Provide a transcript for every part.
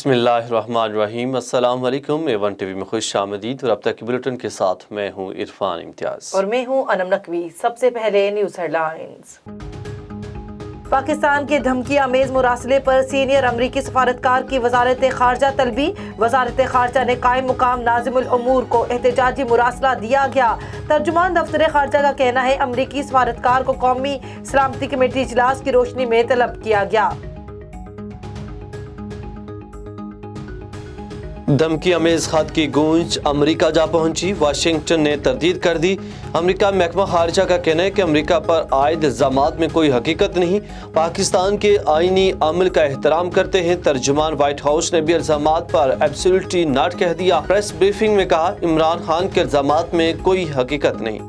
बिस्मिल्लाहिर्रहमानिर्रहीम। अस्सलाम वालेकुम। A1 टीवी में खुश आमदीद और अब तक के बुलेटिन के साथ मैं हूँ इरफान इम्तियाज और मैं हूँ अनम नकवी। सबसे पहले न्यूज़ हेडलाइंस। पाकिस्तान के धमकी अमेज मुरासले पर सीनियर अमरीकी सफारतकार की वजारत खारजा तलबी। वजारत खारजा ने कायम मुकाम नाज़िमुल उमूर को एहतजाजी मुरासला दिया गया। तर्जुमान दफ्तर खारजा का कहना है अमरीकी सफारतकार को कौमी सलामती कमेटी इजलास की रोशनी में तलब किया गया। धमकी अमेज खत की गूंज अमेरिका जा पहुंची। वाशिंगटन ने तरदीद कर दी। अमेरिका महकमा खारजा का कहना है कि अमेरिका पर आयद इल्जामात में कोई हकीकत नहीं, पाकिस्तान के आईनी अमल का एहतराम करते हैं। तर्जुमान व्हाइट हाउस ने भी इल्जामात पर एब्सोल्युटली नॉट कह दिया। प्रेस ब्रीफिंग में कहा इमरान खान के इल्जामात में कोई हकीकत नहीं।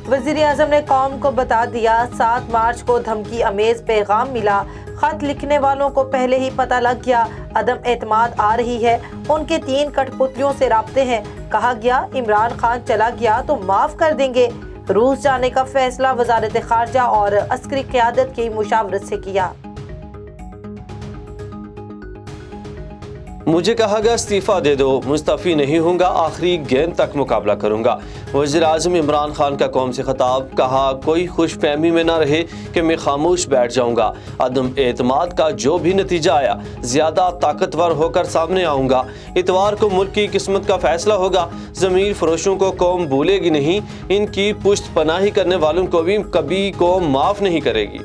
वज़ीर आज़म ने कौम को बता दिया 7 मार्च को धमकी अमेज पैगाम मिला। खत लिखने वालों को पहले ही पता लग गया अदम एतमाद आ रही है। उनके 3 कठपुतलियों से राब्ते हैं। कहा गया इमरान खान चला गया तो माफ कर देंगे। रूस जाने का फैसला वजारत खारजा और अस्करी क़यादत की मुशावरत से किया। मुझे कहा गया इस्तीफा दे दो, मुस्तफ़ी नहीं होऊंगा, आखिरी गेंद तक मुकाबला करूंगा। वज़ीर आज़म इमरान खान का कौम से खिताब। कहा कोई खुश फहमी में ना रहे कि मैं खामोश बैठ जाऊंगा। अदम एतमाद का जो भी नतीजा आया ज़्यादा ताकतवर होकर सामने आऊंगा। इतवार को मुल्क की किस्मत का फैसला होगा। ज़मीर फरोशों को कौम भूलेगी नहीं, इनकी पुश्त पनाही करने वालों को भी कभी कौम माफ़ नहीं करेगी।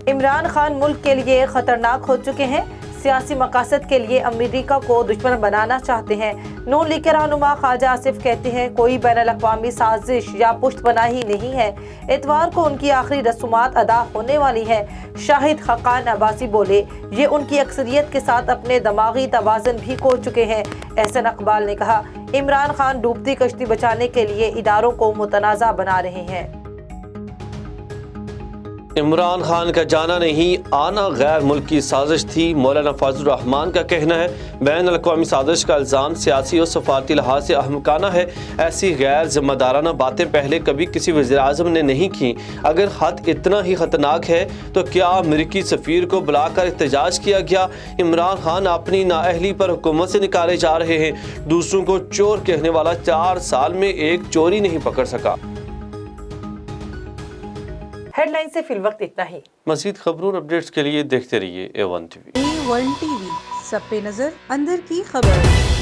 इमरान खान मुल्क के लिए खतरनाक हो चुके हैं। सियासी मकासद के लिए अमेरिका को दुश्मन बनाना चाहते हैं। नून लीग के रहनुमा ख्वाजा आसिफ कहते हैं कोई बैनुल-अक़वामी साजिश या पुश्त पनाही नहीं है। इतवार को उनकी आखिरी रसूमात अदा होने वाली है। शाहिद खकान अब्बासी बोले ये उनकी अक्सरियत के साथ अपने दिमागी तवाज़ुन भी खो चुके हैं। एहसन इकबाल ने कहा इमरान खान डूबती कश्ती बचाने के लिए इदारों को मुतनाज़ा बना रहे हैं। इमरान खान का जाना नहीं आना गैर मुल्की साजिश थी। मौलाना फजलुर रहमान का कहना है बैनुल-अक़वामी साजिश का इल्ज़ाम सियासी और सफारती लिहाज से अहमकाना है। ऐसी गैर जिम्मेदाराना बातें पहले कभी किसी वज़ीर आज़म ने नहीं की। अगर खत इतना ही ख़तरनाक है तो क्या अमरीकी सफ़ीर को बुलाकर एहतजाज किया गया। इमरान खान अपनी नाअहली पर हुकूमत से निकाले जा रहे हैं। दूसरों को चोर कहने वाला 4 साल में एक चोरी नहीं पकड़ सका। हेडलाइन से फिल वक्त इतना ही। मज़ीद खबरों और अपडेट्स के लिए देखते रहिए A1 टीवी। A1 टीवी, सब पे नजर, अंदर की खबर।